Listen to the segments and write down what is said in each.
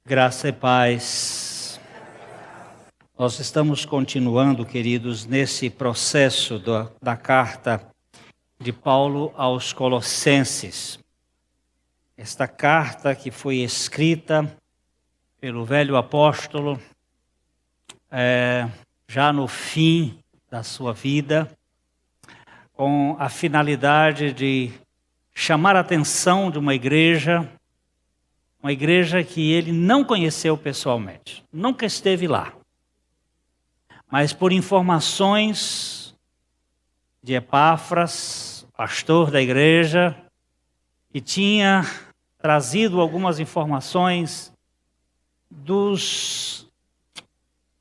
Graça e paz. Nós estamos continuando, queridos, nesse processo da carta de Paulo aos Colossenses. Esta carta que foi escrita pelo velho apóstolo, já no fim da sua vida, com a finalidade de chamar a atenção de uma igreja que ele não conheceu pessoalmente, nunca esteve lá. Mas por informações de Epáfras, pastor da igreja, que tinha trazido algumas informações dos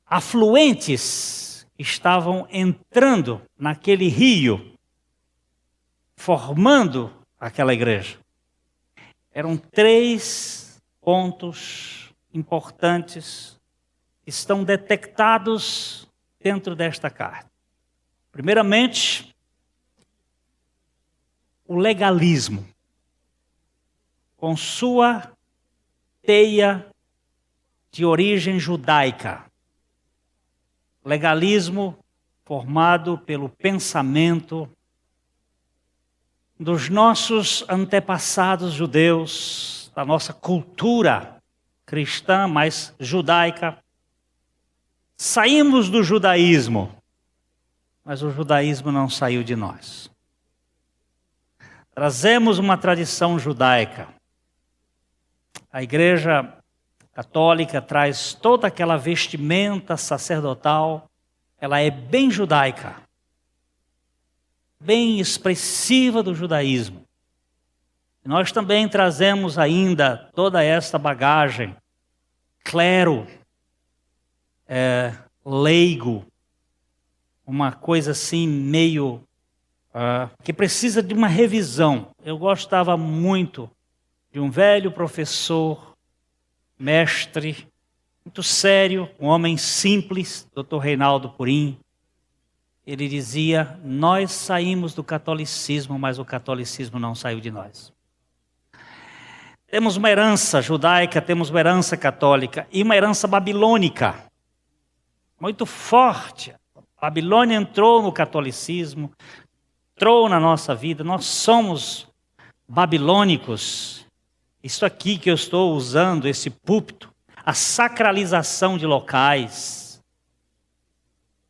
afluentes que estavam entrando naquele rio, formando aquela igreja. Eram 3 pontos importantes que estão detectados dentro desta carta. Primeiramente, o legalismo, com sua teia de origem judaica. Legalismo formado pelo pensamento dos nossos antepassados judeus, da nossa cultura cristã, mais judaica. Saímos do judaísmo, mas o judaísmo não saiu de nós. Trazemos uma tradição judaica. A igreja católica traz toda aquela vestimenta sacerdotal, ela é bem judaica, bem expressiva do judaísmo. Nós também trazemos ainda toda esta bagagem, clero, leigo, uma coisa assim meio que precisa de uma revisão. Eu gostava muito de um velho professor, mestre, muito sério, um homem simples, Dr. Reinaldo Purim. Ele dizia: nós saímos do catolicismo, mas o catolicismo não saiu de nós. Temos uma herança judaica, temos uma herança católica e uma herança babilônica, muito forte. A Babilônia entrou no catolicismo, entrou na nossa vida, nós somos babilônicos. Isso aqui que eu estou usando, esse púlpito, a sacralização de locais.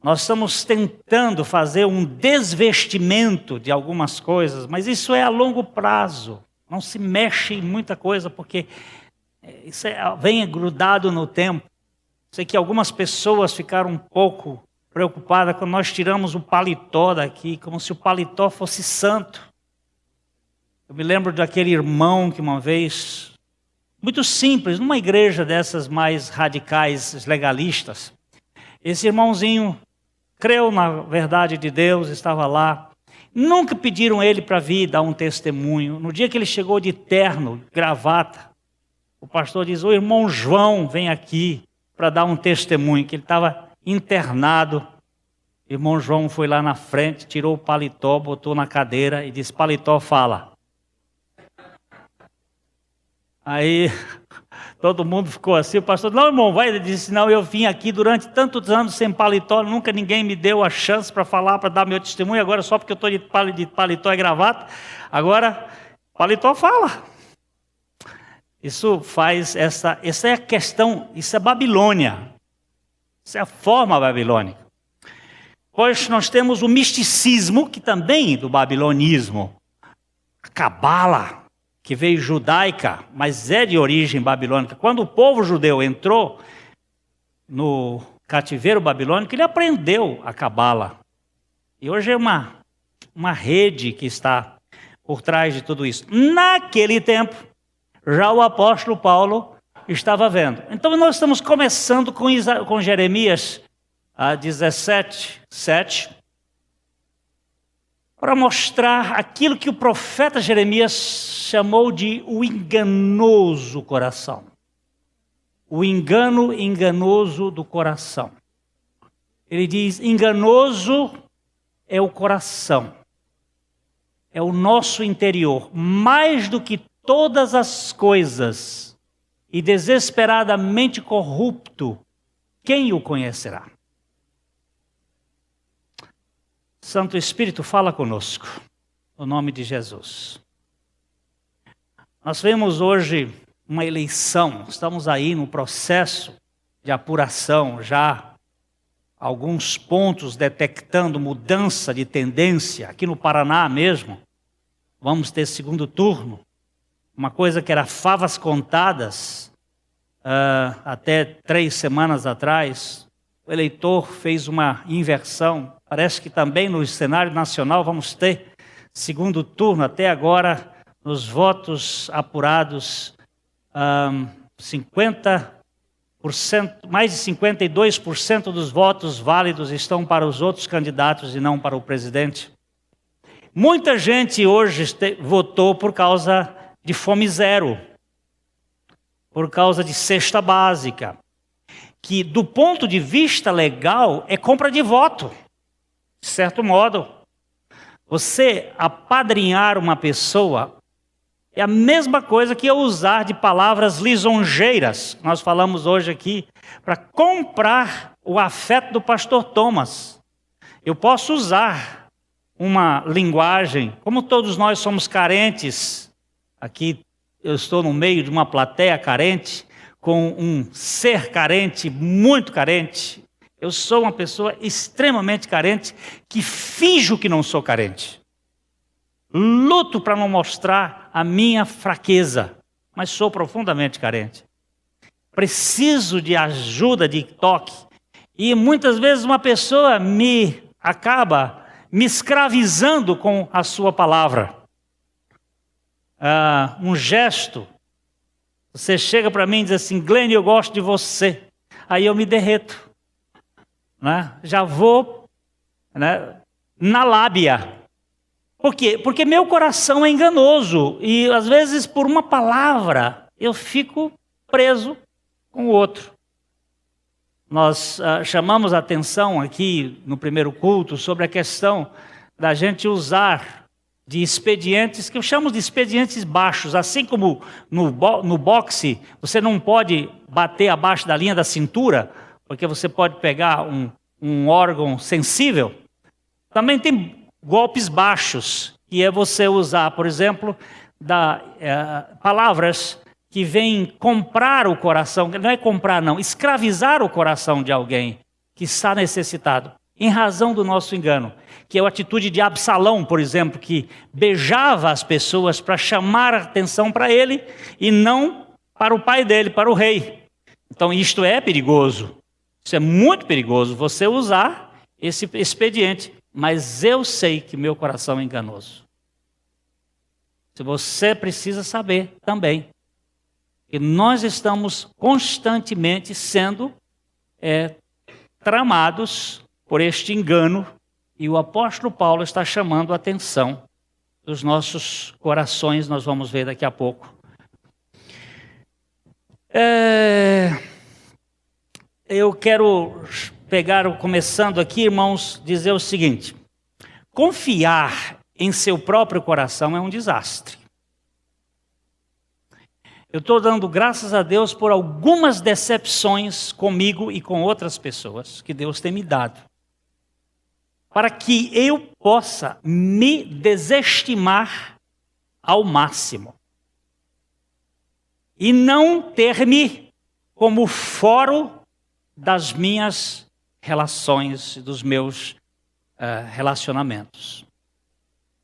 Nós estamos tentando fazer um desvestimento de algumas coisas, mas isso é a longo prazo. Não se mexe em muita coisa, porque isso vem grudado no tempo. Sei que algumas pessoas ficaram um pouco preocupadas quando nós tiramos o paletó daqui, como se o paletó fosse santo. Eu me lembro daquele irmão que uma vez, muito simples, numa igreja dessas mais radicais, legalistas, esse irmãozinho creu na verdade de Deus, estava lá. Nunca pediram ele para vir dar um testemunho. No dia que ele chegou de terno, gravata, o pastor diz: o irmão João vem aqui para dar um testemunho, que ele estava internado. O irmão João foi lá na frente, tirou o paletó, botou na cadeira e disse: paletó, fala. Aí todo mundo ficou assim, o pastor: não, irmão, vai. Ele disse: não, eu vim aqui durante tantos anos sem paletó, nunca ninguém me deu a chance para falar, para dar meu testemunho, agora só porque eu estou de paletó e gravata, agora paletó fala. Isso faz essa é a questão, isso é Babilônia, isso é a forma babilônica. Pois nós temos o misticismo, que também é do babilonismo, a cabala, que veio judaica, mas é de origem babilônica. Quando o povo judeu entrou no cativeiro babilônico, ele aprendeu a cabala. E hoje é uma rede que está por trás de tudo isso. Naquele tempo, já o apóstolo Paulo estava vendo. Então nós estamos começando com Jeremias 17:7, para mostrar aquilo que o profeta Jeremias chamou de o enganoso coração. O engano enganoso do coração. Ele diz: enganoso é o coração, é o nosso interior, mais do que todas as coisas, e desesperadamente corrupto, quem o conhecerá? Santo Espírito, fala conosco, no nome de Jesus. Nós vemos hoje uma eleição, estamos aí no processo de apuração, já alguns pontos detectando mudança de tendência, aqui no Paraná mesmo, vamos ter segundo turno, uma coisa que era favas contadas, até 3 semanas atrás, o eleitor fez uma inversão, parece que também no cenário nacional vamos ter segundo turno, até agora, nos votos apurados, 50%, mais de 52% dos votos válidos estão para os outros candidatos e não para o presidente. Muita gente hoje votou por causa de fome zero, por causa de cesta básica, que do ponto de vista legal é compra de voto, de certo modo. Você apadrinhar uma pessoa é a mesma coisa que eu usar de palavras lisonjeiras, nós falamos hoje aqui, para comprar o afeto do pastor Thomas. Eu posso usar uma linguagem, como todos nós somos carentes, aqui eu estou no meio de uma plateia carente, com um ser carente, muito carente. Eu sou uma pessoa extremamente carente, que finjo que não sou carente. Luto para não mostrar a minha fraqueza, mas sou profundamente carente. Preciso de ajuda, de toque. E muitas vezes uma pessoa acaba me escravizando com a sua palavra. Um gesto. Você chega para mim e diz assim: Glenn, eu gosto de você. Aí eu me derreto. Né? Já vou, né, na lábia. Por quê? Porque meu coração é enganoso. E às vezes por uma palavra eu fico preso com o outro. Nós chamamos a atenção aqui no primeiro culto sobre a questão da gente usar de expedientes, que eu chamo de expedientes baixos. Assim como no boxe você não pode bater abaixo da linha da cintura, porque você pode pegar um órgão sensível. Também tem golpes baixos, que é você usar, por exemplo, palavras que vêm comprar o coração, não é comprar não, escravizar o coração de alguém que está necessitado, em razão do nosso engano, que é a atitude de Absalão, por exemplo, que beijava as pessoas para chamar a atenção para ele e não para o pai dele, para o rei. Então isto é perigoso, isso é muito perigoso, você usar esse expediente, mas eu sei que meu coração é enganoso. Se você precisa saber também, que nós estamos constantemente sendo tramados por este engano, e o apóstolo Paulo está chamando a atenção dos nossos corações, nós vamos ver daqui a pouco. Eu quero começando aqui, irmãos, dizer o seguinte: confiar em seu próprio coração é um desastre. Eu estou dando graças a Deus por algumas decepções comigo e com outras pessoas que Deus tem me dado, para que eu possa me desestimar ao máximo e não ter-me como foro das minhas relações, dos meus relacionamentos.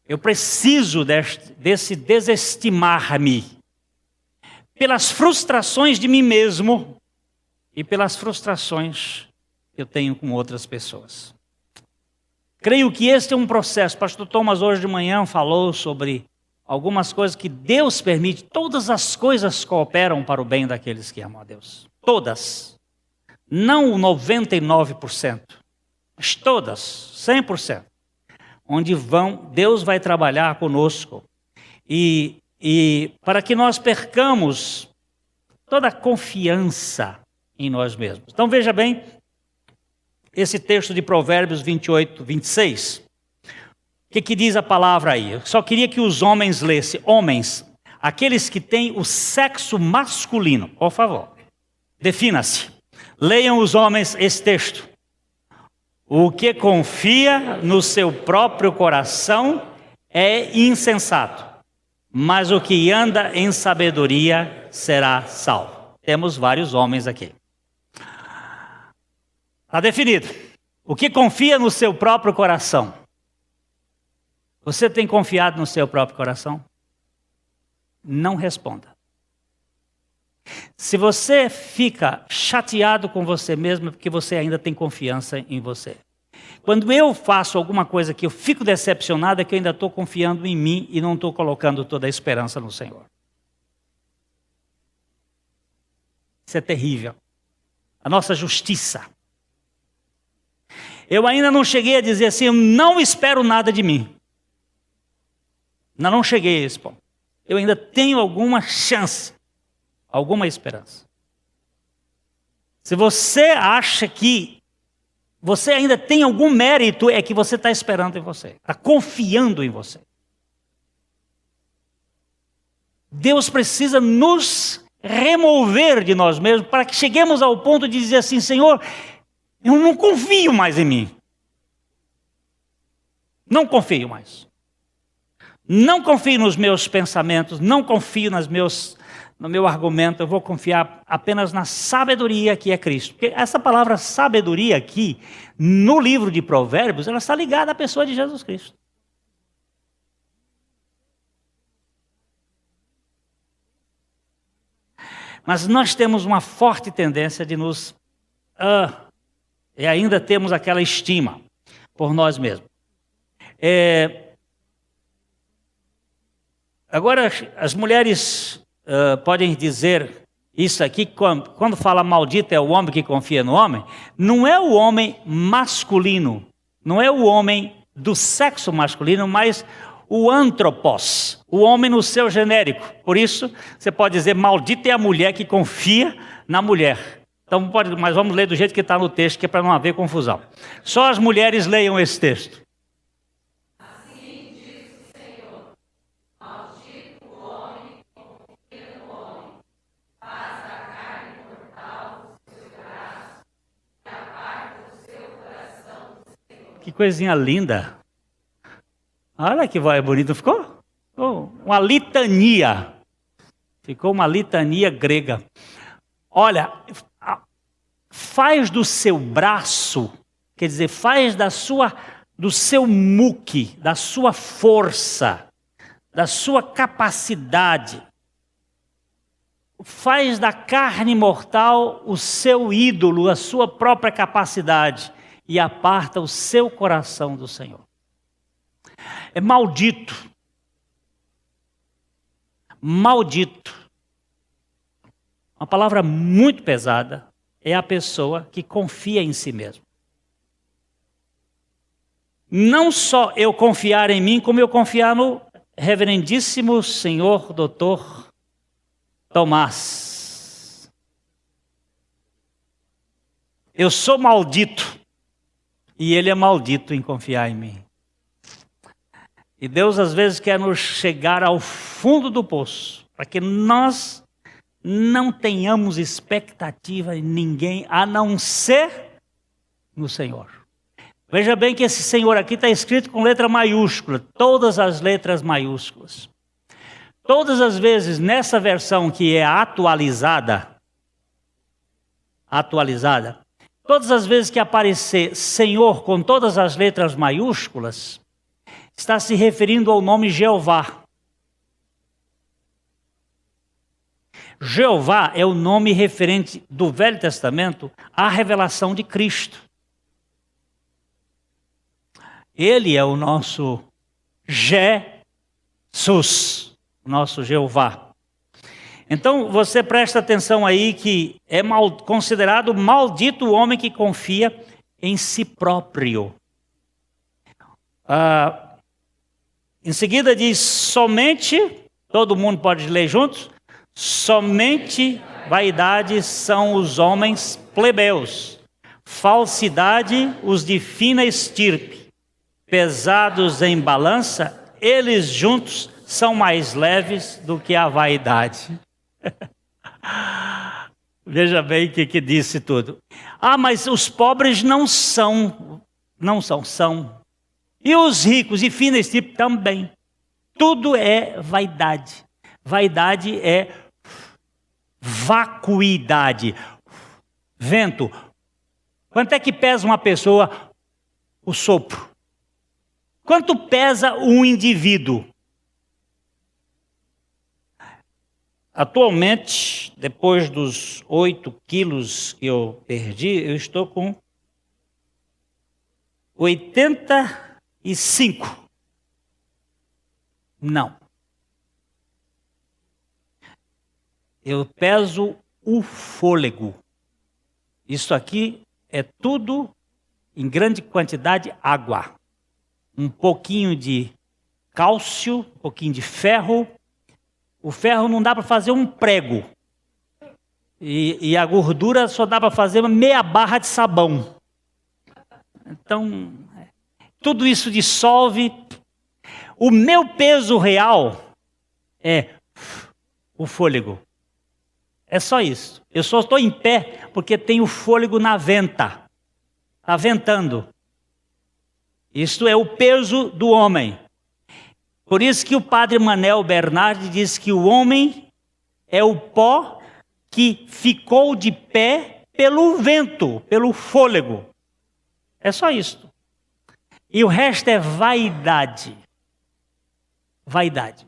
Eu preciso desse desestimar-me pelas frustrações de mim mesmo e pelas frustrações que eu tenho com outras pessoas. Creio que este é um processo. Pastor Thomas hoje de manhã falou sobre algumas coisas que Deus permite. Todas as coisas cooperam para o bem daqueles que amam a Deus. Todas. Não 99%, mas todas, 100%. Onde Deus vai trabalhar conosco. E para que nós percamos toda a confiança em nós mesmos. Então veja bem, esse texto de Provérbios 28, 26. O que diz a palavra aí? Eu só queria que os homens lessem. Homens, aqueles que têm o sexo masculino, por favor, defina-se. Leiam os homens esse texto. O que confia no seu próprio coração é insensato, mas o que anda em sabedoria será salvo. Temos vários homens aqui. Está definido. O que confia no seu próprio coração. Você tem confiado no seu próprio coração? Não responda. Se você fica chateado com você mesmo, é porque você ainda tem confiança em você. Quando eu faço alguma coisa que eu fico decepcionado, é que eu ainda estou confiando em mim e não estou colocando toda a esperança no Senhor. Isso é terrível. A nossa justiça. Eu ainda não cheguei a dizer assim, eu não espero nada de mim. Não cheguei a esse ponto. Eu ainda tenho alguma chance, alguma esperança. Se você acha que você ainda tem algum mérito, é que você está esperando em você, está confiando em você. Deus precisa nos remover de nós mesmos para que cheguemos ao ponto de dizer assim, Senhor, eu não confio mais em mim. Não confio mais. Não confio nos meus pensamentos, não confio no meu argumento, eu vou confiar apenas na sabedoria que é Cristo. Porque essa palavra sabedoria aqui, no livro de Provérbios, ela está ligada à pessoa de Jesus Cristo. Mas nós temos uma forte tendência de nos... e ainda temos aquela estima por nós mesmos. Agora, as mulheres podem dizer isso aqui, quando fala maldito é o homem que confia no homem, não é o homem masculino, não é o homem do sexo masculino, mas o antropos, o homem no seu genérico. Por isso, você pode dizer, maldita é a mulher que confia na mulher. Então, mas vamos ler do jeito que está no texto, que é para não haver confusão. Só as mulheres leiam esse texto. Que coisinha linda. Olha que voz bonita, ficou? Uma litania. Ficou uma litania grega. Olha, faz do seu braço, quer dizer, faz do seu muque, da sua força, da sua capacidade. Faz da carne mortal o seu ídolo, a sua própria capacidade. E aparta o seu coração do Senhor. É maldito. Maldito. Uma palavra muito pesada é a pessoa que confia em si mesmo. Não só eu confiar em mim, como eu confiar no reverendíssimo senhor doutor Tomás. Eu sou maldito. E ele é maldito em confiar em mim. E Deus às vezes quer nos chegar ao fundo do poço, para que nós não tenhamos expectativa em ninguém, a não ser no Senhor. Veja bem que esse Senhor aqui está escrito com letra maiúscula, todas as letras maiúsculas. Todas as vezes nessa versão que é atualizada, todas as vezes que aparecer Senhor com todas as letras maiúsculas, está se referindo ao nome Jeová. Jeová é o nome referente do Velho Testamento à revelação de Cristo. Ele é o nosso Jesus, nosso Jeová. Então, você presta atenção aí que é considerado maldito o homem que confia em si próprio. Em seguida diz, somente, todo mundo pode ler juntos, somente vaidade são os homens plebeus, falsidade os de fina estirpe, pesados em balança, eles juntos são mais leves do que a vaidade. Veja bem o que disse tudo. Ah, mas os pobres são. E os ricos e finos desse tipo também. Tudo é vaidade. Vaidade é vacuidade. Vento. Quanto é que pesa uma pessoa? O sopro. Quanto pesa um indivíduo? Atualmente, depois dos 8 quilos que eu perdi, eu estou com 85. Não. Eu peso o fôlego. Isso aqui é tudo, em grande quantidade, água. Um pouquinho de cálcio, um pouquinho de ferro. O ferro não dá para fazer um prego. E a gordura só dá para fazer meia barra de sabão. Então, tudo isso dissolve. O meu peso real é o fôlego. É só isso. Eu só estou em pé porque tenho fôlego na venta. Está ventando. Isto é o peso do homem. Por isso que o padre Manel Bernardi diz que o homem é o pó que ficou de pé pelo vento, pelo fôlego. É só isto. E o resto é vaidade. Vaidade.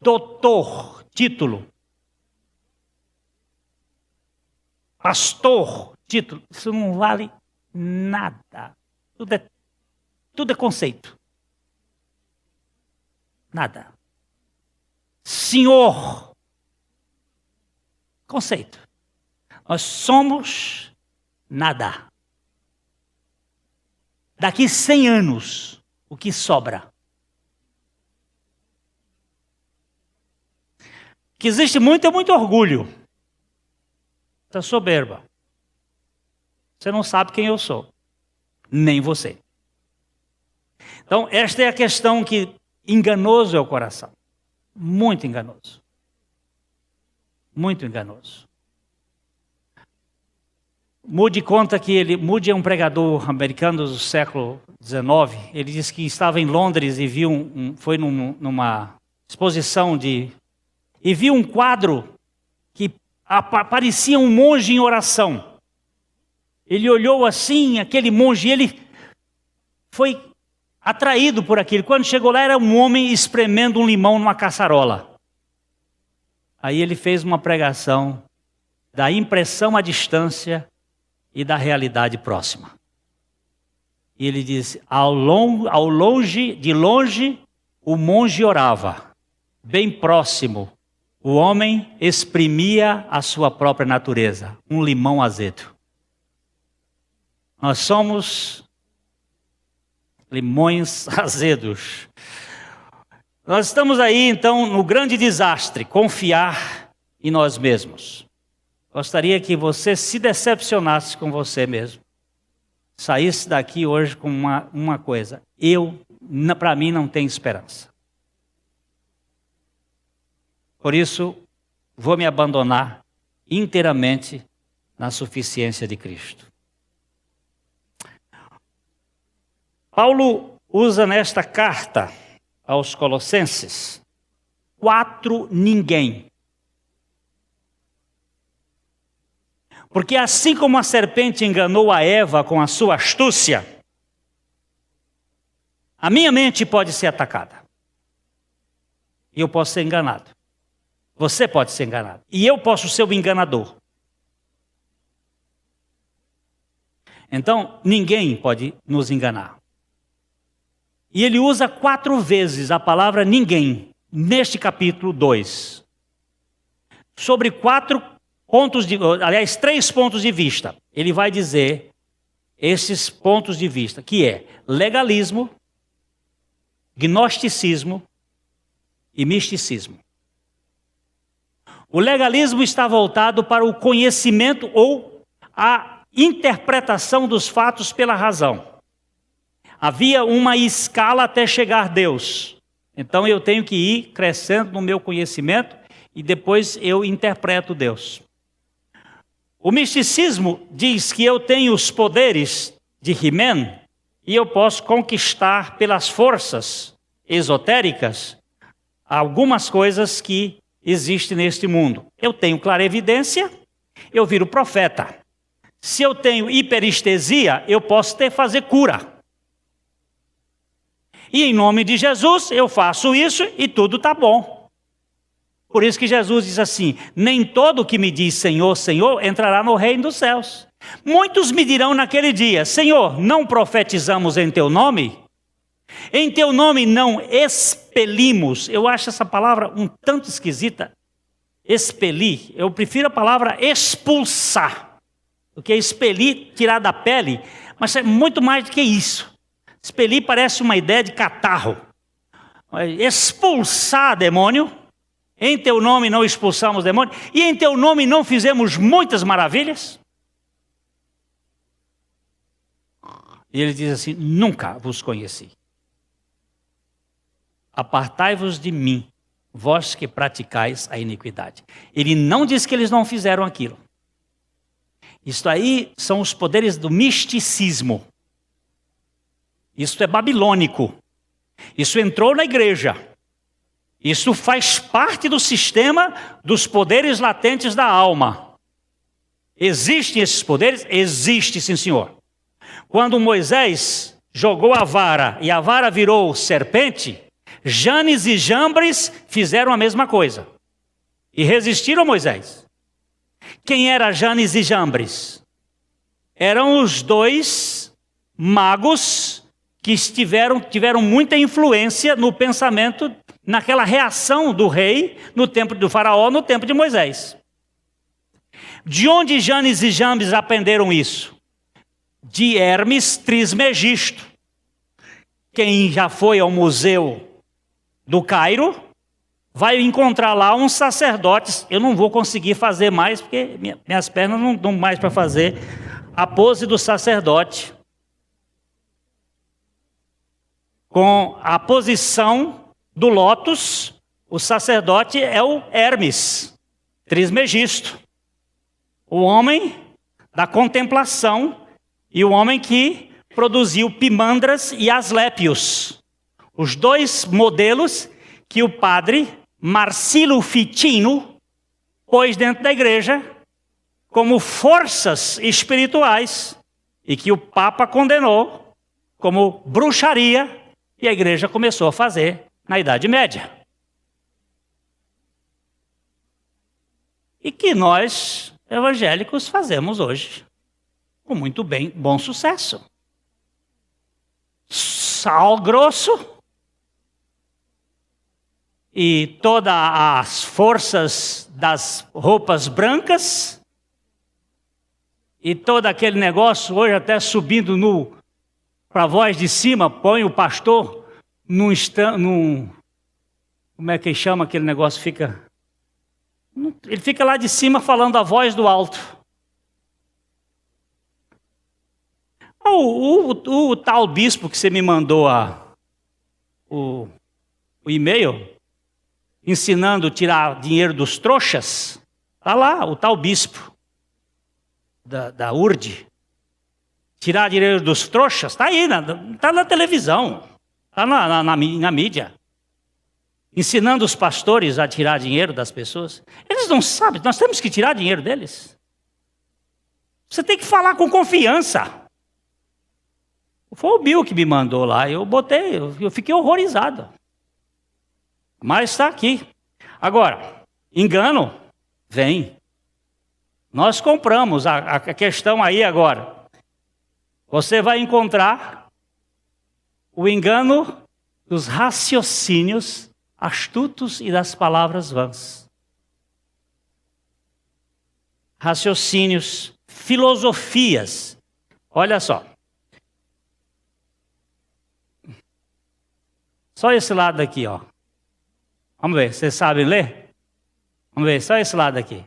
Doutor, título. Pastor, título. Isso não vale nada. Tudo é conceito. Nada. Senhor. Conceito. Nós somos nada. Daqui 100 anos, o que sobra? O que existe muito é muito orgulho. Essa soberba. Você não sabe quem eu sou. Nem você. Então, esta é a questão que enganoso é o coração. Muito enganoso. Muito enganoso. Moody conta que Moody é um pregador americano do século XIX. Ele disse que estava em Londres e viu foi numa exposição e viu um quadro que parecia um monge em oração. Ele olhou assim, aquele monge, e ele foi atraído por aquilo. Quando chegou lá, era um homem espremendo um limão numa caçarola. Aí ele fez uma pregação da impressão à distância e da realidade próxima. E ele disse, de longe, o monge orava. Bem próximo, o homem exprimia a sua própria natureza, um limão azedo. Nós somos limões azedos. Nós estamos aí, então, no grande desastre, confiar em nós mesmos. Gostaria que você se decepcionasse com você mesmo. Saísse daqui hoje com uma coisa. Para mim, não tem esperança. Por isso, vou me abandonar inteiramente na suficiência de Cristo. Paulo usa nesta carta aos Colossenses 4 ninguém. Porque assim como a serpente enganou a Eva com a sua astúcia, a minha mente pode ser atacada. E eu posso ser enganado. Você pode ser enganado. E eu posso ser o enganador. Então, ninguém pode nos enganar. E ele usa 4 vezes a palavra ninguém, neste capítulo 2. Sobre 3 pontos de vista. Ele vai dizer esses pontos de vista, que é legalismo, gnosticismo e misticismo. O legalismo está voltado para o conhecimento ou a interpretação dos fatos pela razão. Havia uma escala até chegar a Deus. Então eu tenho que ir crescendo no meu conhecimento e depois eu interpreto Deus. O misticismo diz que eu tenho os poderes de He-Man e eu posso conquistar pelas forças esotéricas algumas coisas que existem neste mundo. Eu tenho clarevidência, eu viro profeta. Se eu tenho hiperestesia, eu posso fazer cura. E em nome de Jesus eu faço isso e tudo está bom. Por isso que Jesus diz assim: nem todo que me diz Senhor, Senhor entrará no reino dos céus. Muitos me dirão naquele dia: Senhor, não profetizamos em teu nome? Em teu nome não expelimos. Eu acho essa palavra um tanto esquisita. Expelir. Eu prefiro a palavra expulsar. O que é expelir, tirar da pele. Mas é muito mais do que isso. Expelir parece uma ideia de catarro. Expulsar demônio. Em teu nome não expulsamos demônio. E em teu nome não fizemos muitas maravilhas. E ele diz assim: nunca vos conheci. Apartai-vos de mim, vós que praticais a iniquidade. Ele não diz que eles não fizeram aquilo. Isso aí são os poderes do misticismo. Isso é babilônico. Isso entrou na igreja. Isso faz parte do sistema dos poderes latentes da alma. Existem esses poderes? Existe, sim, senhor. Quando Moisés jogou a vara e a vara virou serpente, Janes e Jambres fizeram a mesma coisa. E resistiram a Moisés. Quem era Janes e Jambres? Eram os dois magos que tiveram muita influência no pensamento, naquela reação do rei, no tempo do faraó, no tempo de Moisés. De onde Janes e Jambres aprenderam isso? De Hermes Trismegisto. Quem já foi ao museu do Cairo vai encontrar lá uns sacerdotes. Eu não vou conseguir fazer mais, porque minhas pernas não dão mais para fazer a pose do sacerdote. Com a posição do lótus, o sacerdote é o Hermes Trismegisto, o homem da contemplação e o homem que produziu Pimandras e Asclépios, os dois modelos que o padre Marcílio Ficino pôs dentro da igreja como forças espirituais e que o Papa condenou como bruxaria. E a igreja começou a fazer na Idade Média. E que nós, evangélicos, fazemos hoje. Com muito bom sucesso. Sal grosso. E todas as forças das roupas brancas. E todo aquele negócio, hoje até subindo para a voz de cima, põe o pastor como é que chama aquele negócio? Ele fica lá de cima falando a voz do alto. O tal bispo que você me mandou o e-mail, ensinando a tirar dinheiro dos trouxas, está lá, o tal bispo da URD. Tirar dinheiro dos trouxas, está aí, está na televisão, está na mídia. Ensinando os pastores a tirar dinheiro das pessoas. Eles não sabem, nós temos que tirar dinheiro deles. Você tem que falar com confiança. Foi o Bill que me mandou lá, eu fiquei horrorizado. Mas está aqui. Agora, engano, vem. Nós compramos a questão aí agora. Você vai encontrar o engano dos raciocínios astutos e das palavras vãs. Raciocínios, filosofias. Olha só. Só esse lado aqui, ó. Vamos ver, vocês sabem ler? Vamos ver, só esse lado aqui.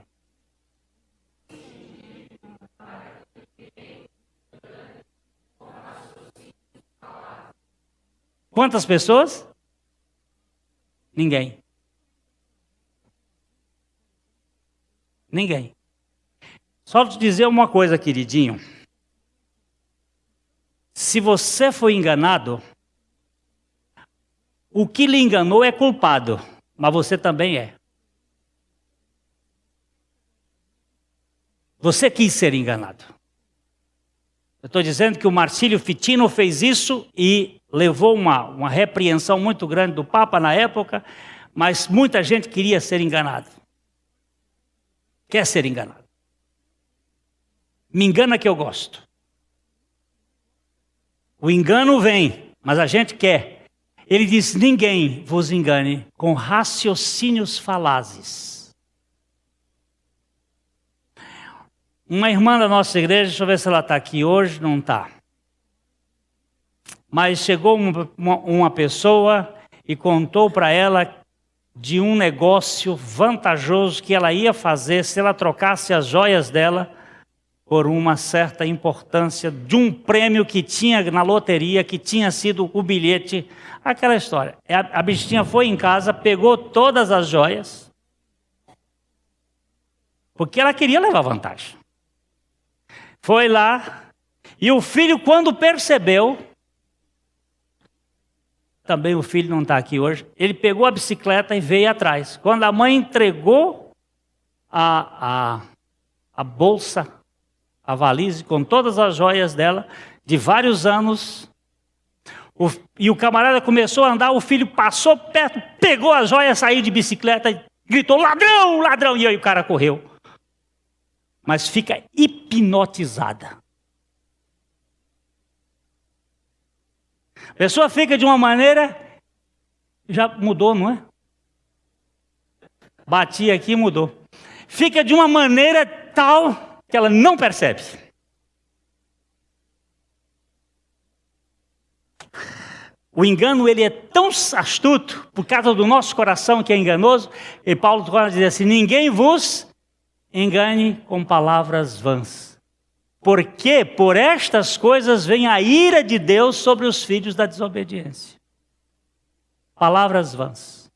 Quantas pessoas? Ninguém. Ninguém. Só te dizer uma coisa, queridinho. Se você foi enganado, o que lhe enganou é culpado, mas você também é. Você quis ser enganado. Eu estou dizendo que o Marcílio Fitino fez isso e levou uma repreensão muito grande do Papa na época, mas muita gente queria ser enganado. Quer ser enganado. Me engana que eu gosto. O engano vem, mas a gente quer. Ele diz, ninguém vos engane com raciocínios falazes. Uma irmã da nossa igreja, deixa eu ver se ela está aqui hoje, não está. Mas chegou uma pessoa e contou para ela de um negócio vantajoso que ela ia fazer se ela trocasse as joias dela por uma certa importância de um prêmio que tinha na loteria, que tinha sido o bilhete, aquela história. A bichinha foi em casa, pegou todas as joias, porque ela queria levar vantagem. Foi lá, e o filho, quando percebeu, também o filho não está aqui hoje, ele pegou a bicicleta e veio atrás. Quando a mãe entregou a bolsa, a valise com todas as joias dela, de vários anos, e o camarada começou a andar, o filho passou perto, pegou as joias, saiu de bicicleta e gritou, ladrão, ladrão, e aí o cara correu. Mas fica hipnotizada. A pessoa fica de uma maneira, já mudou, não é? Bati aqui e mudou. Fica de uma maneira tal que ela não percebe. O engano, ele é tão astuto, por causa do nosso coração que é enganoso, e Paulo diz assim, ninguém vos engane com palavras vãs. Porque por estas coisas vem a ira de Deus sobre os filhos da desobediência. Palavras vãs.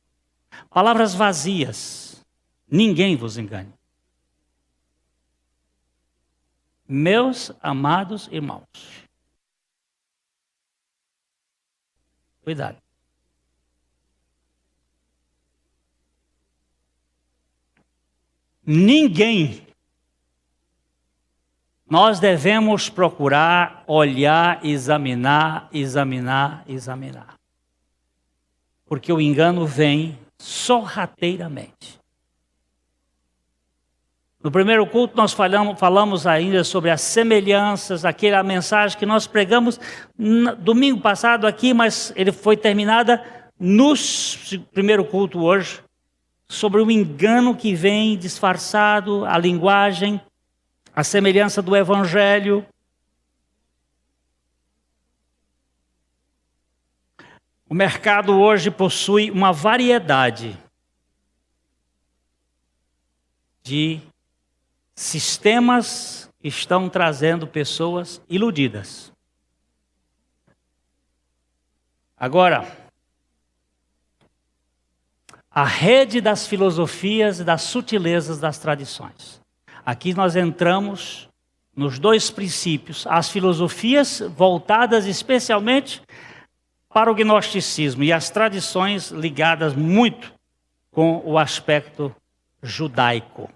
Palavras vazias. Ninguém vos engane. Meus amados irmãos. Cuidado. Ninguém. Nós devemos procurar, olhar, examinar. Porque o engano vem sorrateiramente. No primeiro culto nós falamos ainda sobre as semelhanças, aquela mensagem que nós pregamos domingo passado aqui, mas ele foi terminada no primeiro culto hoje, sobre o engano que vem disfarçado, a linguagem, a semelhança do Evangelho. O mercado hoje possui uma variedade de sistemas que estão trazendo pessoas iludidas. Agora, a rede das filosofias e das sutilezas das tradições. Aqui nós entramos nos dois princípios, as filosofias voltadas especialmente para o gnosticismo e as tradições ligadas muito com o aspecto judaico.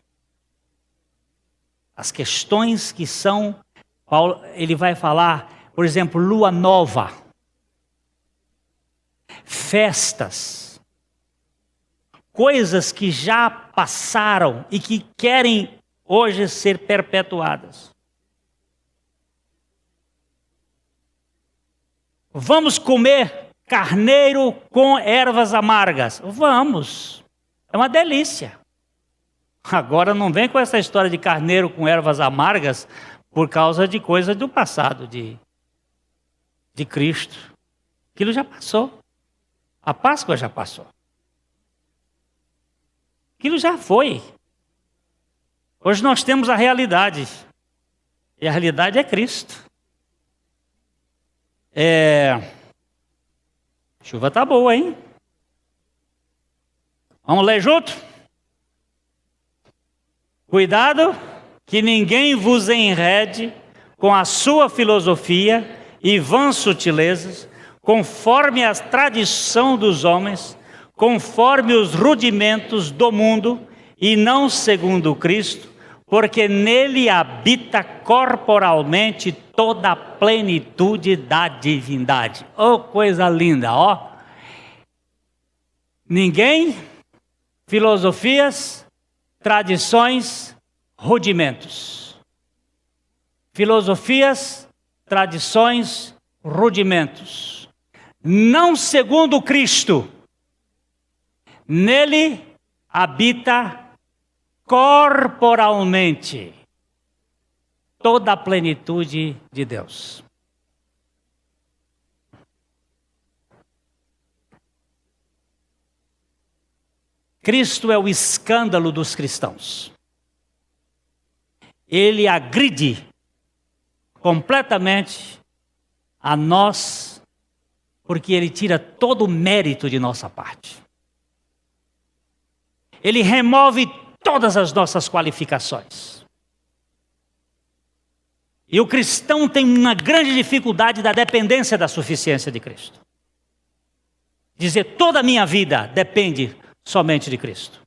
As questões que são, Paulo, ele vai falar, por exemplo, lua nova, festas, coisas que já passaram e que querem hoje ser perpetuadas. Vamos comer carneiro com ervas amargas? Vamos, é uma delícia. Agora não vem com essa história de carneiro com ervas amargas por causa de coisa do passado, de Cristo. Aquilo já passou. A Páscoa já passou. Aquilo já foi. Hoje nós temos a realidade. E a realidade é Cristo. Chuva tá boa, hein? Vamos ler junto? Cuidado que ninguém vos enrede com a sua filosofia e vãs sutilezas, conforme a tradição dos homens, conforme os rudimentos do mundo, e não segundo Cristo, porque nele habita corporalmente toda a plenitude da divindade. Oh, coisa linda, ó! Ninguém, filosofias, tradições, rudimentos. Filosofias, tradições, rudimentos. Não segundo Cristo. Nele habita corporalmente toda a plenitude de Deus. Cristo é o escândalo dos cristãos. Ele agride completamente a nós, porque ele tira todo o mérito de nossa parte. Ele remove todas as nossas qualificações. E o cristão tem uma grande dificuldade da dependência da suficiência de Cristo. Dizer, toda a minha vida depende somente de Cristo.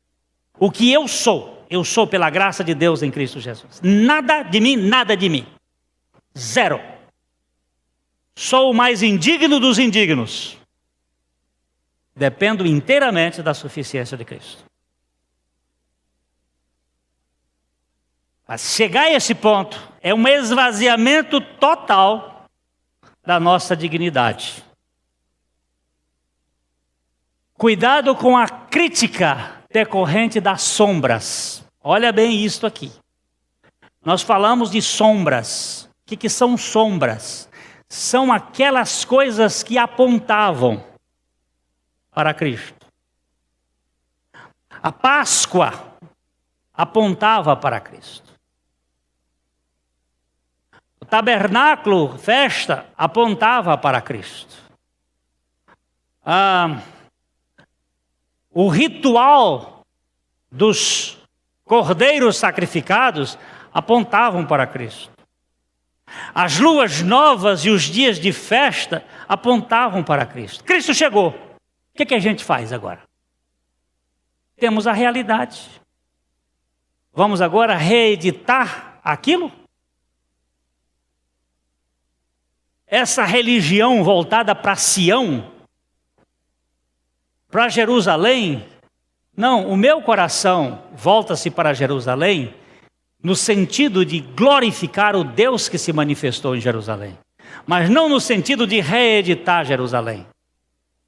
O que eu sou pela graça de Deus em Cristo Jesus. Nada de mim, nada de mim. Zero. Sou o mais indigno dos indignos. Dependo inteiramente da suficiência de Cristo. Mas chegar a esse ponto é um esvaziamento total da nossa dignidade. Cuidado com a crítica decorrente das sombras. Olha bem isto aqui. Nós falamos de sombras. O que são sombras? São aquelas coisas que apontavam para Cristo. A Páscoa apontava para Cristo. O tabernáculo, festa, apontava para Cristo. O ritual dos cordeiros sacrificados apontavam para Cristo. As luas novas e os dias de festa apontavam para Cristo. Cristo chegou. O que a gente faz agora? Temos a realidade. Vamos agora reeditar aquilo? Essa religião voltada para Sião, para Jerusalém, não, o meu coração volta-se para Jerusalém no sentido de glorificar o Deus que se manifestou em Jerusalém, mas não no sentido de reeditar Jerusalém.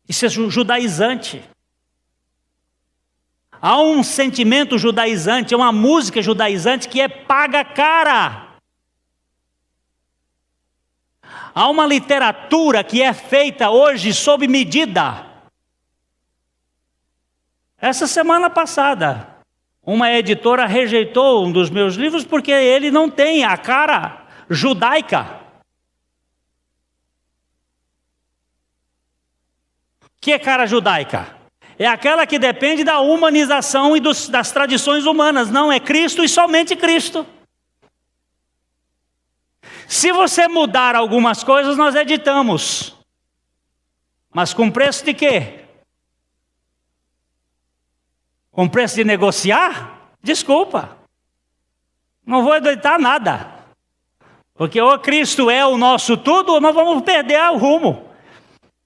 Isso é judaizante. Há um sentimento judaizante, uma música judaizante que é paga cara. Há uma literatura que é feita hoje sob medida. Essa semana passada, uma editora rejeitou um dos meus livros porque ele não tem a cara judaica. O que é cara judaica? É aquela que depende da humanização e das tradições humanas. Não, é Cristo e somente Cristo. Se você mudar algumas coisas, nós editamos. Mas com preço de quê? Com preço de negociar? Desculpa. Não vou editar nada. Porque ou Cristo é o nosso tudo, ou nós vamos perder o rumo.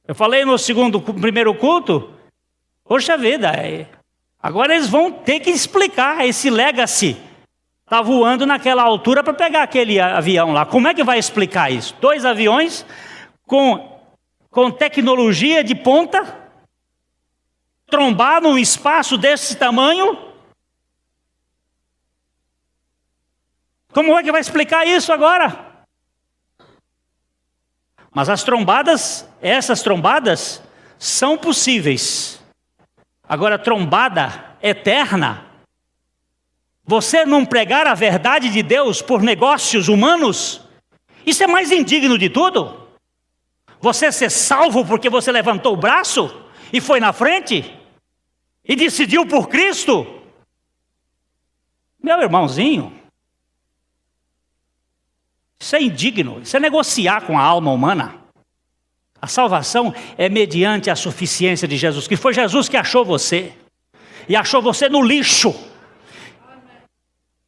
Eu falei no primeiro culto, poxa vida, agora eles vão ter que explicar esse legacy. Está voando naquela altura para pegar aquele avião lá. Como é que vai explicar isso? 2 aviões com tecnologia de ponta, trombar num espaço desse tamanho. Como é que vai explicar isso agora? Mas essas trombadas são possíveis. Agora, trombada eterna, você não pregar a verdade de Deus por negócios humanos, isso é mais indigno de tudo. Você ser salvo porque você levantou o braço e foi na frente? e decidiu por Cristo, meu irmãozinho, isso é indigno, isso é negociar com a alma humana. A salvação é mediante a suficiência de Jesus, que foi Jesus que achou você, e achou você no lixo.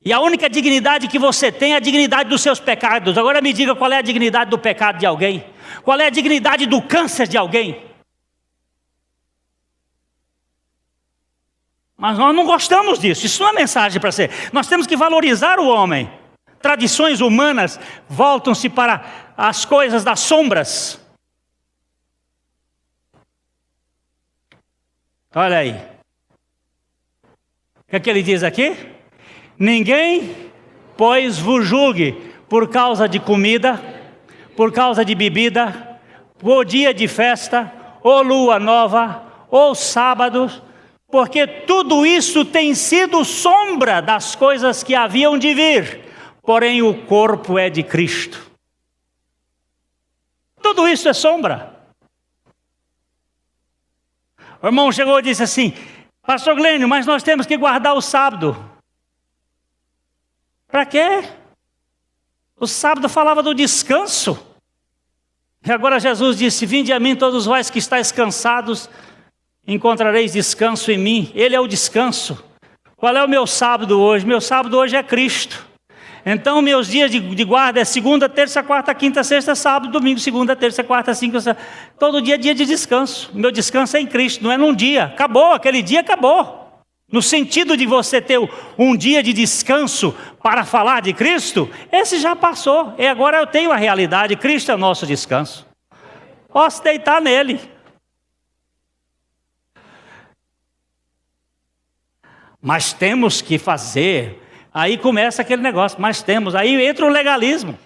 E a única dignidade que você tem é a dignidade dos seus pecados. Agora me diga qual é a dignidade do pecado de alguém. Qual é a dignidade do câncer de alguém? Mas nós não gostamos disso. Isso não é mensagem para ser. Nós temos que valorizar o homem. Tradições humanas voltam-se para as coisas das sombras. Olha aí. O que é que ele diz aqui? Ninguém, pois, vos julgue por causa de comida, por causa de bebida, ou dia de festa, ou lua nova, ou sábados, porque tudo isso tem sido sombra das coisas que haviam de vir, porém o corpo é de Cristo. Tudo isso é sombra. O irmão chegou e disse assim: pastor Glênio, mas nós temos que guardar o sábado. Para quê? O sábado falava do descanso. E agora Jesus disse: vinde a mim todos vós que estáis cansados, encontrareis descanso em mim. Ele é o descanso. Qual é o meu sábado hoje? Meu sábado hoje é Cristo. Então meus dias de guarda é segunda, terça, quarta, quinta, sexta, sábado, domingo, segunda, terça, quarta, cinco, todo dia é dia de descanso. Meu descanso é em Cristo, não é num dia. Acabou, aquele dia acabou. No sentido de você ter um dia de descanso para falar de Cristo, esse já passou. E agora eu tenho a realidade, Cristo é o nosso descanso. Posso deitar nele. Mas temos que fazer. Aí começa aquele negócio, aí entra o legalismo.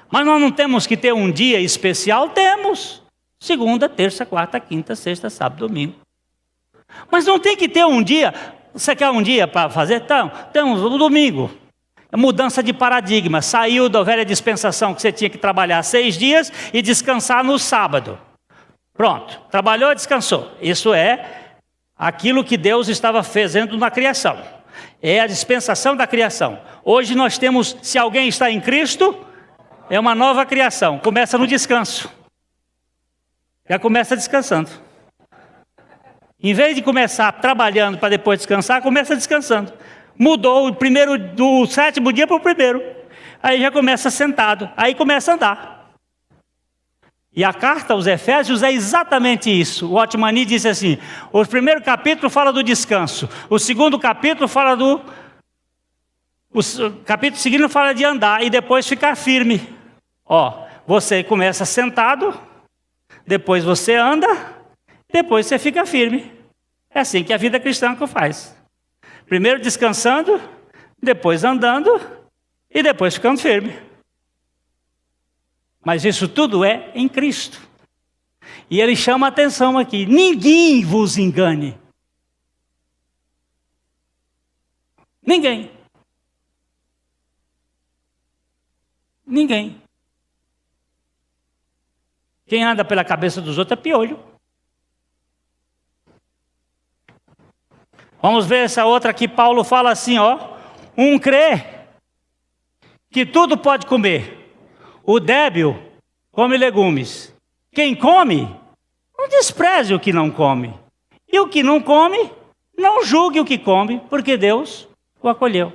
Mas nós não temos que ter um dia especial? Temos. Segunda, terça, quarta, quinta, sexta, sábado, domingo. Mas não tem que ter um dia. Você quer um dia para fazer? Então, temos o domingo. Mudança de paradigma. Saiu da velha dispensação que você tinha que trabalhar 6 dias e descansar no sábado. Pronto, trabalhou e descansou. Isso é aquilo que Deus estava fazendo na criação. É a dispensação da criação. Hoje nós temos, se alguém está em Cristo, é uma nova criação. Começa no descanso. Já começa descansando. Em vez de começar trabalhando para depois descansar, começa descansando. Mudou do 7º dia para o 1º. Aí já começa sentado, aí começa a andar. E a carta aos Efésios é exatamente isso. O Otmani disse assim: o 1º capítulo fala do descanso, o 2º capítulo fala o capítulo seguinte fala de andar e depois ficar firme. Você começa sentado, depois você anda, depois você fica firme. É assim que a vida cristã faz. Primeiro descansando, depois andando e depois ficando firme. Mas isso tudo é em Cristo. E ele chama a atenção aqui: ninguém vos engane. Ninguém. Ninguém. Quem anda pela cabeça dos outros é piolho. Vamos ver essa outra aqui. Paulo fala assim, um crê que tudo pode comer. O débil come legumes. Quem come, não despreze o que não come. E o que não come, não julgue o que come, porque Deus o acolheu.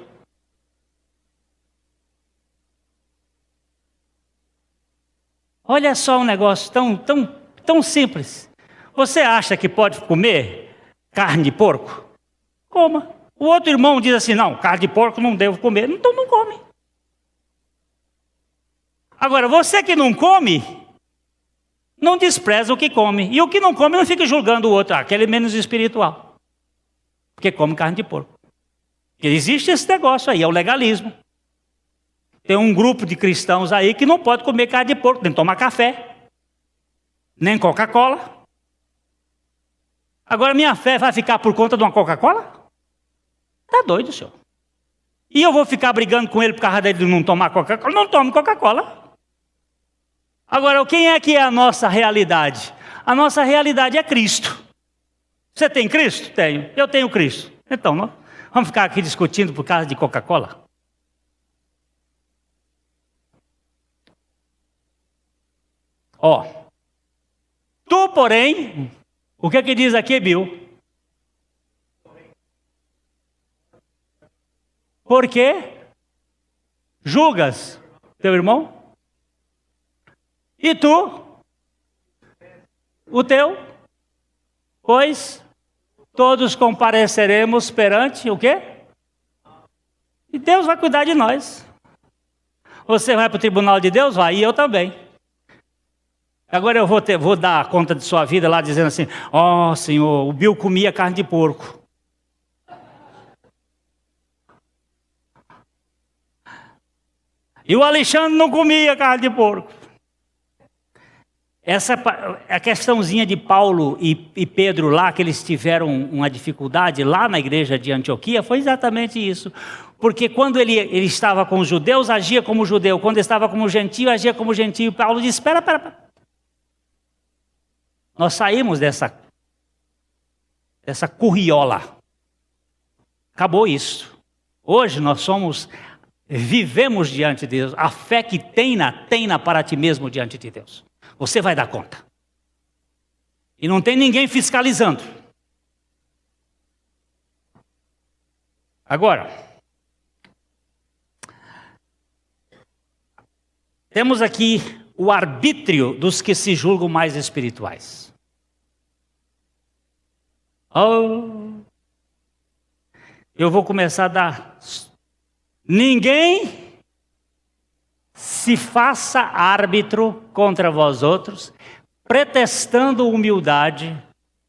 Olha só um negócio tão simples. Você acha que pode comer carne de porco? Coma. O outro irmão diz assim: não, carne de porco não devo comer. Então não come. Agora, você que não come, não despreza o que come. E o que não come não fica julgando o outro. Aquele é menos espiritual. Porque come carne de porco. Porque existe esse negócio aí, é o legalismo. Tem um grupo de cristãos aí que não pode comer carne de porco, nem tomar café, nem Coca-Cola. Agora minha fé vai ficar por conta de uma Coca-Cola? Está doido, senhor. E eu vou ficar brigando com ele por causa dele não tomar Coca-Cola? Não tome Coca-Cola. Agora, quem é que é a nossa realidade? A nossa realidade é Cristo. Você tem Cristo? Tenho. Eu tenho Cristo. Então, não, vamos ficar aqui discutindo por causa de Coca-Cola? Ó, tu, porém, o que é que diz aqui, Bill? Por quê? Julgas teu irmão? E tu? O teu? Pois todos compareceremos perante o quê? E Deus vai cuidar de nós. Você vai para o tribunal de Deus? Vai, e eu também. Agora eu vou dar conta de sua vida lá dizendo assim: ó, Senhor, o Bill comia carne de porco. E o Alexandre não comia carne de porco. A questãozinha de Paulo e Pedro lá, que eles tiveram uma dificuldade lá na igreja de Antioquia, foi exatamente isso. Porque quando ele estava com os judeus, agia como judeu. Quando estava como gentio, agia como gentio. Paulo disse: espera. Nós saímos dessa curriola. Acabou isso. Hoje nós vivemos diante de Deus. A fé que tenha para ti mesmo diante de Deus. Você vai dar conta. E não tem ninguém fiscalizando. Agora, temos aqui o arbítrio dos que se julgam mais espirituais. Eu vou começar a dar. Ninguém se faça árbitro contra vós outros, pretextando humildade,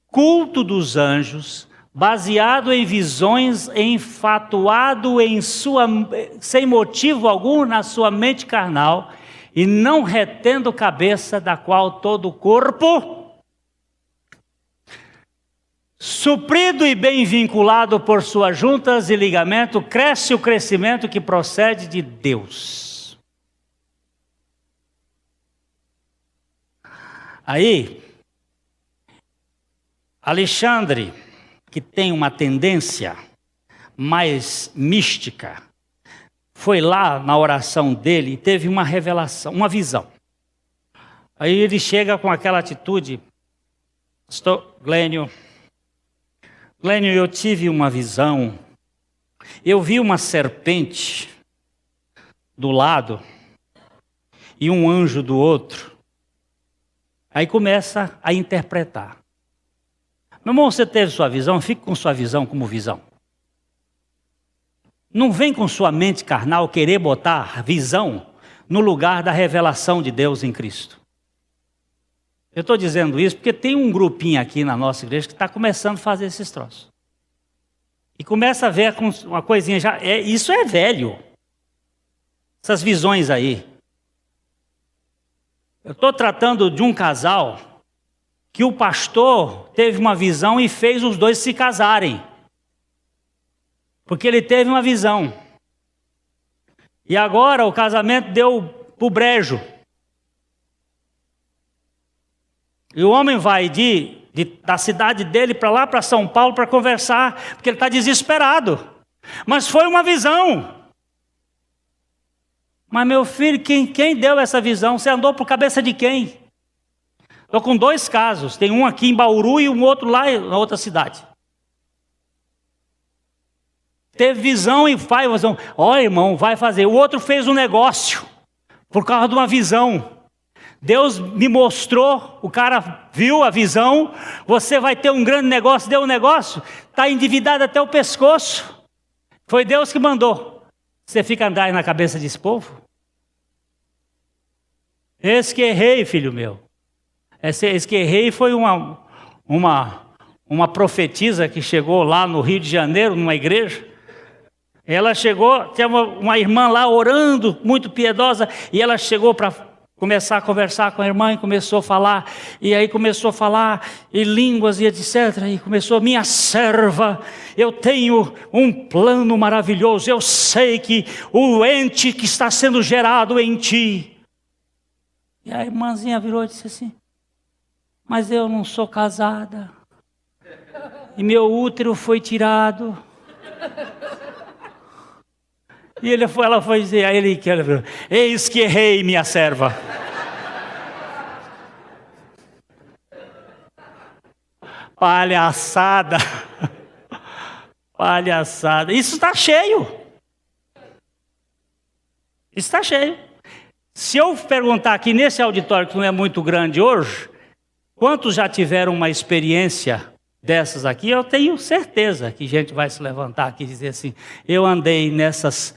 culto dos anjos, baseado em visões, enfatuado sem motivo algum na sua mente carnal, e não retendo cabeça, da qual todo o corpo, suprido e bem vinculado por suas juntas e ligamento, cresce o crescimento que procede de Deus. Aí, Alexandre, que tem uma tendência mais mística, foi lá na oração dele e teve uma revelação, uma visão. Aí ele chega com aquela atitude: Glênio, eu tive uma visão, eu vi uma serpente do lado e um anjo do outro. Aí começa a interpretar. Meu irmão, você teve sua visão? Fique com sua visão como visão. Não vem com sua mente carnal querer botar visão no lugar da revelação de Deus em Cristo. Eu estou dizendo isso porque tem um grupinho aqui na nossa igreja que está começando a fazer esses troços. E começa a ver com uma coisinha já. Isso é velho. Essas visões aí. Eu estou tratando de um casal que o pastor teve uma visão e fez os dois se casarem. Porque ele teve uma visão. E agora o casamento deu pro brejo. E o homem vai da cidade dele para lá, para São Paulo, para conversar, porque ele está desesperado. Mas foi uma visão. Mas meu filho, quem deu essa visão? Você andou por cabeça de quem? Estou com 2 casos. Tem um aqui em Bauru e um outro lá na outra cidade. Teve visão e faz visão. Ó, irmão, vai fazer. O outro fez um negócio por causa de uma visão. Deus me mostrou, o cara viu a visão. Você vai ter um grande negócio, deu um negócio. Está endividado até o pescoço. Foi Deus que mandou. Você fica andando na cabeça desse povo? Esse que errei, filho meu. Esse que errei foi uma profetisa que chegou lá no Rio de Janeiro, numa igreja. Ela chegou, tinha uma irmã lá orando, muito piedosa, e ela chegou para começar a conversar com a irmã e começou a falar, e aí começou a falar em línguas e etc. E começou: minha serva, eu tenho um plano maravilhoso, eu sei que o ente que está sendo gerado em ti. E a irmãzinha virou e disse assim: mas eu não sou casada. e meu útero foi tirado. E ela foi dizer a ele que ela falou: eis que errei, minha serva. Palhaçada. Palhaçada. Isso está cheio. Isso está cheio. Se eu perguntar aqui nesse auditório, que não é muito grande hoje, quantos já tiveram uma experiência dessas aqui, eu tenho certeza que gente vai se levantar aqui e dizer assim: eu andei nessas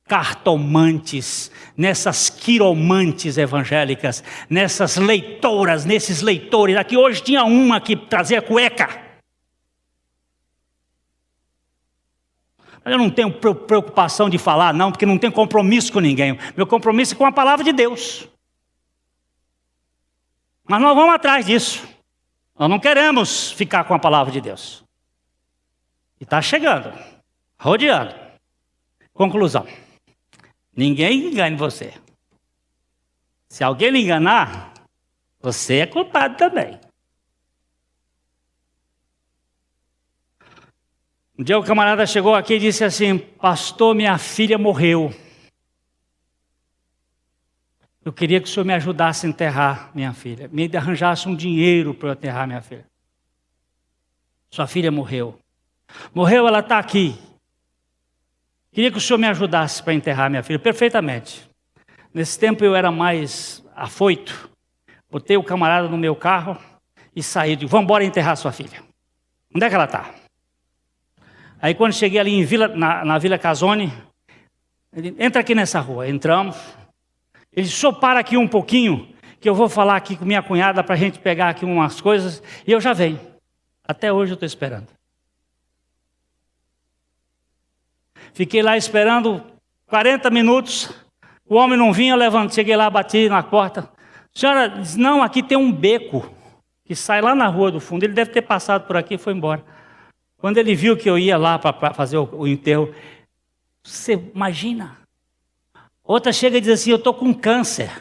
cartomantes, nessas quiromantes evangélicas, nessas leitoras, nesses leitores. Aqui hoje tinha uma que trazia cueca. Eu não tenho preocupação de falar, não, porque não tenho compromisso com ninguém. Meu compromisso é com a palavra de Deus. Mas nós vamos atrás disso. Nós não queremos ficar com a palavra de Deus. E está chegando, rodeando. Conclusão: ninguém engane você. Se alguém lhe enganar, você é culpado também. Um dia o camarada chegou aqui e disse assim: pastor, minha filha morreu. Eu queria que o senhor me ajudasse a enterrar minha filha. Me arranjasse um dinheiro para eu enterrar minha filha. Sua filha morreu. Morreu, ela está aqui. Queria que o senhor me ajudasse para enterrar minha filha. Perfeitamente. Nesse tempo eu era mais afoito. Botei o camarada no meu carro e saí. Digo: vamos embora enterrar sua filha. Onde é que ela está? Aí quando cheguei ali na Vila Casone, ele: entra aqui nessa rua. Entramos. Ele disse: só para aqui um pouquinho, que eu vou falar aqui com minha cunhada para a gente pegar aqui umas coisas, e eu já venho. Até hoje eu estou esperando. Fiquei lá esperando 40 minutos, o homem não vinha, levantei, cheguei lá, bati na porta. Senhora, disse: não, aqui tem um beco, que sai lá na rua do fundo, ele deve ter passado por aqui e foi embora. Quando ele viu que eu ia lá para fazer o enterro, você imagina? Outra chega e diz assim: eu estou com câncer.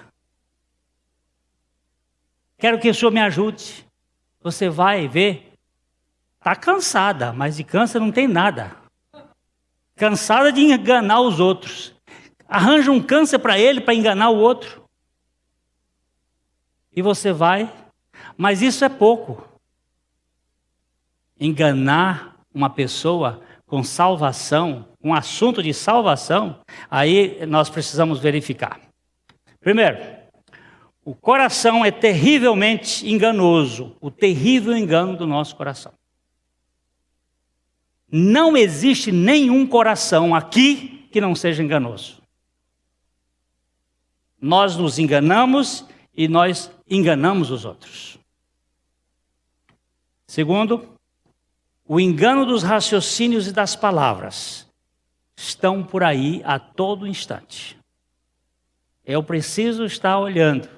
Quero que o senhor me ajude. Você vai ver. Está cansada, mas de câncer não tem nada. Cansada de enganar os outros. Arranja um câncer para ele, para enganar o outro. E você vai. Mas isso é pouco. Enganar uma pessoa com salvação, um assunto de salvação, aí nós precisamos verificar. Primeiro, o coração é terrivelmente enganoso, o terrível engano do nosso coração. Não existe nenhum coração aqui que não seja enganoso. Nós nos enganamos e nós enganamos os outros. Segundo, o engano dos raciocínios e das palavras estão por aí a todo instante. Eu preciso estar olhando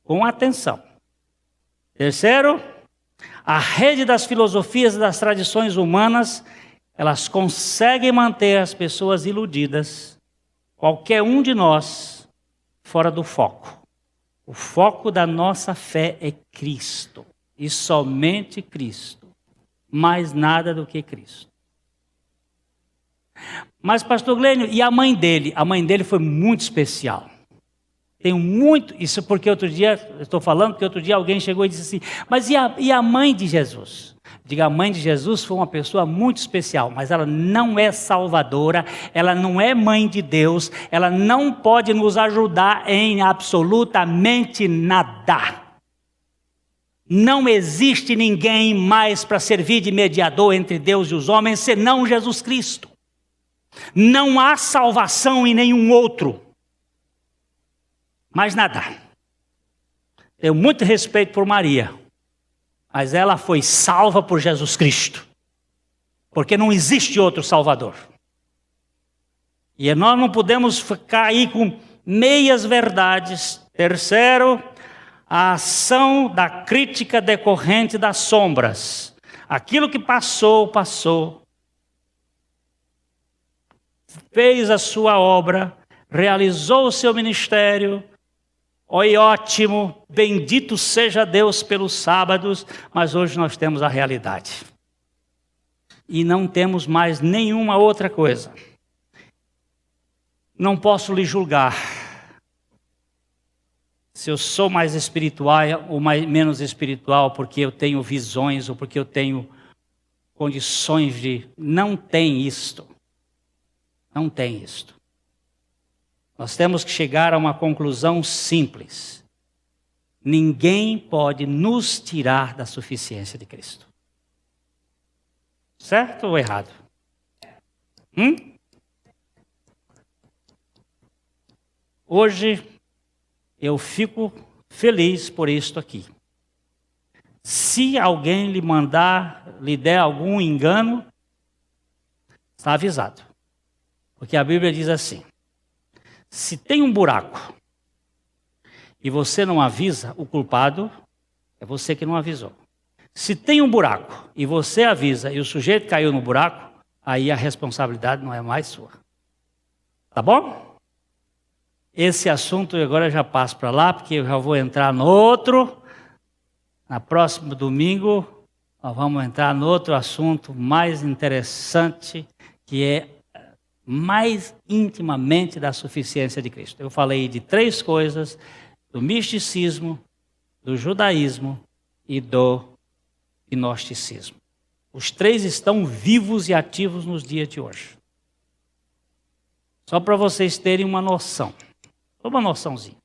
com atenção. Terceiro, a rede das filosofias e das tradições humanas, elas conseguem manter as pessoas iludidas, qualquer um de nós, fora do foco. O foco da nossa fé é Cristo, e somente Cristo. Mais nada do que Cristo. Mas pastor Glênio, e a mãe dele? A mãe dele foi muito especial. Tenho muito, isso porque outro dia, estou falando porque outro dia alguém chegou e disse assim: mas e a mãe de Jesus? Diga: a mãe de Jesus foi uma pessoa muito especial, mas ela não é salvadora, ela não é mãe de Deus, ela não pode nos ajudar em absolutamente nada. Não existe ninguém mais para servir de mediador entre Deus e os homens, senão Jesus Cristo. Não há salvação em nenhum outro. Mais nada. Tenho muito respeito por Maria, mas ela foi salva por Jesus Cristo. Porque não existe outro Salvador. E nós não podemos ficar aí com meias verdades. Terceiro, a ação da crítica decorrente das sombras. Aquilo que passou, passou. Fez a sua obra, realizou o seu ministério. Oi, ótimo, bendito seja Deus pelos sábados, mas hoje nós temos a realidade. e não temos mais nenhuma outra coisa. Não posso lhe julgar se eu sou mais espiritual ou menos espiritual, porque eu tenho visões ou porque eu tenho condições de... Não tem isto. Não tem isto. Nós temos que chegar a uma conclusão simples. Ninguém pode nos tirar da suficiência de Cristo. Certo ou errado? Hoje eu fico feliz por isto aqui. Se alguém lhe der algum engano, está avisado. Porque a Bíblia diz assim: se tem um buraco e você não avisa, o culpado é você que não avisou. Se tem um buraco e você avisa e o sujeito caiu no buraco, aí a responsabilidade não é mais sua. Tá bom? Esse assunto agora eu já passo para lá, porque eu já vou entrar no outro. Na próximo domingo, nós vamos entrar no outro assunto mais interessante, que é mais intimamente da suficiência de Cristo. Eu falei de 3 coisas: do misticismo, do judaísmo e do gnosticismo. Os 3 estão vivos e ativos nos dias de hoje. Só para vocês terem uma noção. Uma noçãozinha.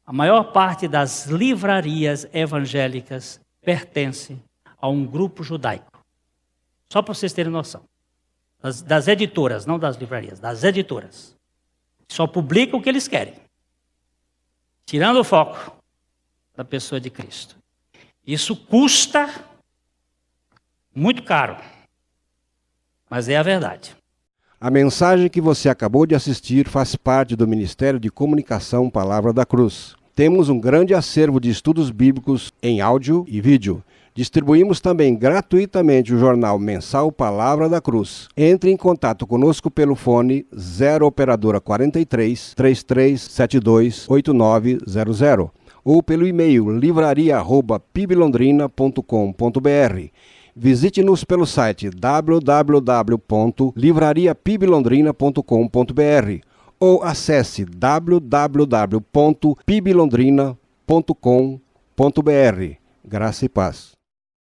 A maior parte das livrarias evangélicas pertence a um grupo judaico. Só para vocês terem noção. Das editoras, não das livrarias, das editoras. Só publicam o que eles querem. Tirando o foco da pessoa de Cristo. Isso custa muito caro. Mas é a verdade. A mensagem que você acabou de assistir faz parte do Ministério de Comunicação Palavra da Cruz. Temos um grande acervo de estudos bíblicos em áudio e vídeo. Distribuímos também gratuitamente o jornal mensal Palavra da Cruz. Entre em contato conosco pelo fone 0 operadora 43 3372 8900 ou pelo e-mail livraria@piblondrina.com.br. Visite-nos pelo site www.livrariapiblondrina.com.br ou acesse www.piblondrina.com.br. Graça e paz.